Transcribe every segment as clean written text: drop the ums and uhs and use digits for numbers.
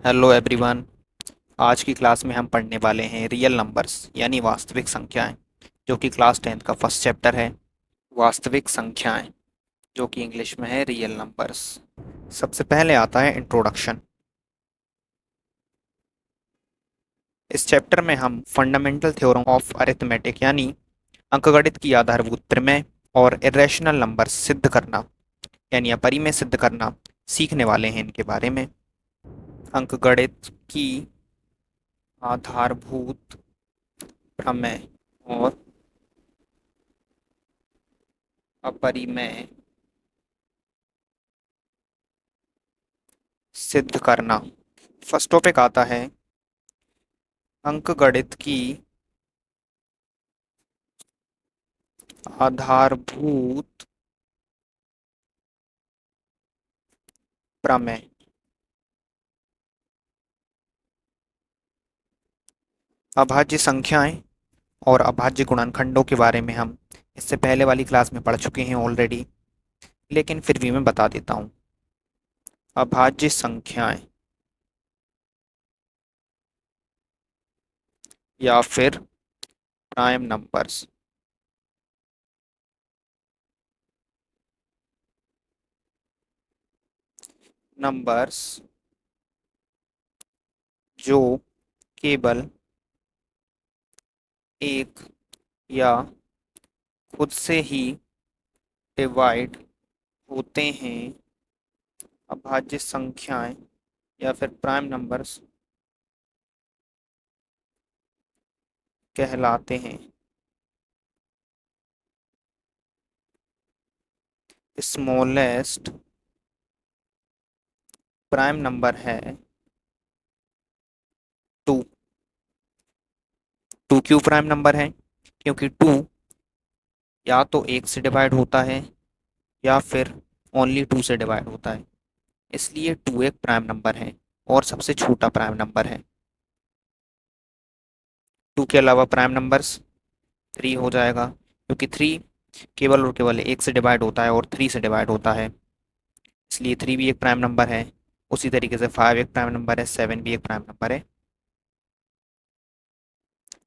Hello everyone. आज की class में हम पढ़ने वाले हैं रियल नंबर्स यानी वास्तविक संख्याएं, जो कि क्लास 10th का फर्स्ट चैप्टर है। वास्तविक संख्याएं जो कि इंग्लिश में है रियल नंबर्स। सबसे पहले आता है इंट्रोडक्शन। इस चैप्टर में हम फंडामेंटल थ्योरम ऑफ अरिथमेटिक यानी अंकगणित की आधारभूत प्रमेय और इरेशनल नंबर सिद्ध करना यानी अपरिमेय सिद्ध करना सीखने वाले हैं। इनके बारे में अंकगणित की आधारभूत प्रमेय और अपरिमेय सिद्ध करना। फर्स्ट टॉपिक आता है अंकगणित की आधारभूत प्रमेय। अभाज्य संख्याएं और अभाज्य गुणनखंडों के बारे में हम इससे पहले वाली क्लास में पढ़ चुके हैं ऑलरेडी, लेकिन फिर भी मैं बता देता हूँ। अभाज्य संख्याएं या फिर प्राइम नंबर्स नंबर्स जो केवल एक या खुद से ही डिवाइड होते हैं, अभाज्य संख्याएं या फिर प्राइम नंबर्स कहलाते हैं। स्मॉलेस्ट प्राइम नंबर है टू। टू क्यों प्राइम नंबर है? क्योंकि टू या तो एक से डिवाइड होता है या फिर ओनली टू से डिवाइड होता है, इसलिए टू एक प्राइम नंबर है और सबसे छोटा प्राइम नंबर है। टू के अलावा प्राइम नंबर्स थ्री हो जाएगा, क्योंकि थ्री केवल और केवल एक से डिवाइड होता है और थ्री से डिवाइड होता है, इसलिए थ्री भी एक प्राइम नंबर है। उसी तरीके से फाइव एक प्राइम नंबर है, सेवन भी एक प्राइम नंबर है।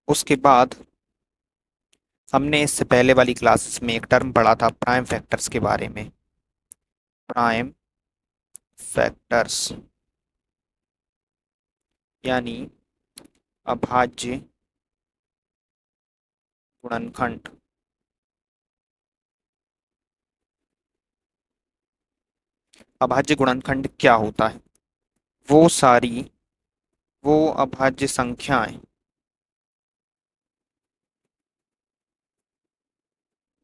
उसके बाद हमने इससे पहले वाली क्लासेस में एक टर्म पढ़ा था प्राइम फैक्टर्स के बारे में। प्राइम फैक्टर्स यानी अभाज्य गुणनखंड। अभाज्य गुणनखंड क्या होता है? वो अभाज्य संख्याएं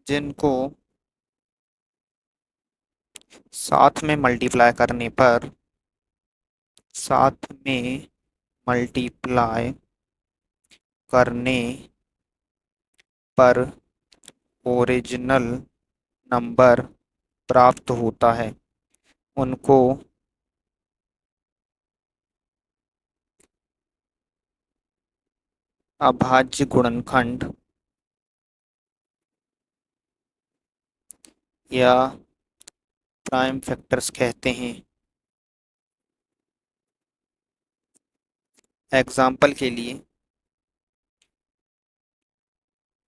जिनको साथ में मल्टीप्लाई करने पर साथ में मल्टीप्लाई करने पर ओरिजिनल नंबर प्राप्त होता है, उनको अभाज्य गुणनखंड या प्राइम फैक्टर्स कहते हैं। एग्जाम्पल के लिए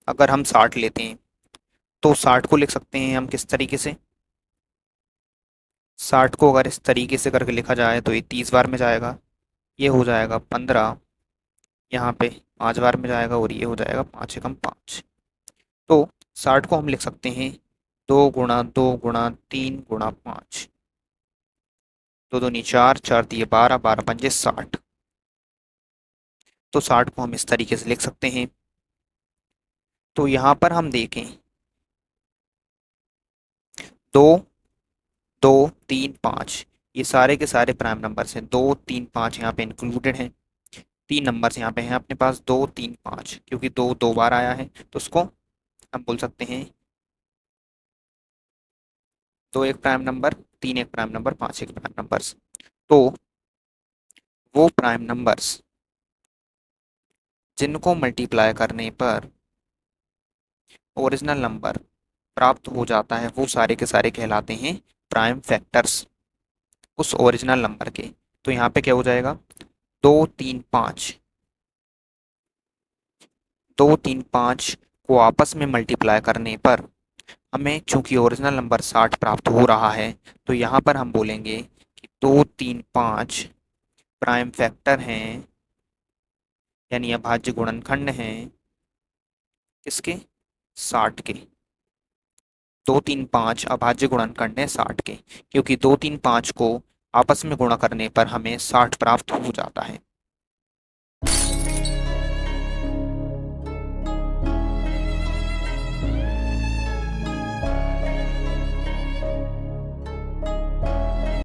अगर हम 60 लेते हैं तो 60 को लिख सकते हैं हम किस तरीके से? 60 को अगर इस तरीके से करके लिखा जाए तो ये 30 बार में जाएगा, ये हो जाएगा 15, यहाँ पे 5 बार में जाएगा और ये हो जाएगा 5 एकम 5। तो 60 को हम लिख सकते हैं 2 गुणा 2 गुणा 3 गुणा 5। दो दूनी चार, चार दिए 12, 12 पंजे 60। तो 60 को हम इस तरीके से लिख सकते हैं। तो यहाँ पर हम देखें, दो, दो, तीन, पाँच, ये सारे के सारे प्राइम नंबर्स हैं। दो, तीन, पाँच यहाँ पे इंक्लूडेड हैं। तीन नंबर्स यहाँ पे हैं अपने पास, दो, तीन, पाँच, क्योंकि दो दो बार आया है तो उसको हम बोल सकते हैं दो एक प्राइम नंबर, तीन एक प्राइम नंबर, पाँच एक प्राइम नंबर्स। तो वो प्राइम नंबर्स जिनको मल्टीप्लाई करने पर ओरिजिनल नंबर प्राप्त हो जाता है, वो सारे के सारे कहलाते हैं प्राइम फैक्टर्स उस ओरिजिनल नंबर के। तो यहाँ पे क्या हो जाएगा, 2, 3, 5, 2, 3, 5 को आपस में मल्टीप्लाई करने पर हमें चूंकि ओरिजिनल नंबर 60 प्राप्त हो रहा है, तो यहाँ पर हम बोलेंगे कि 2, 3, 5 प्राइम फैक्टर हैं, यानी अभाज्य गुणनखंड हैं किसके, 60 के। 2, 3, 5 अभाज्य गुणनखंड है 60 के, क्योंकि 2, 3, 5 को आपस में गुणा करने पर हमें 60 प्राप्त हो जाता है।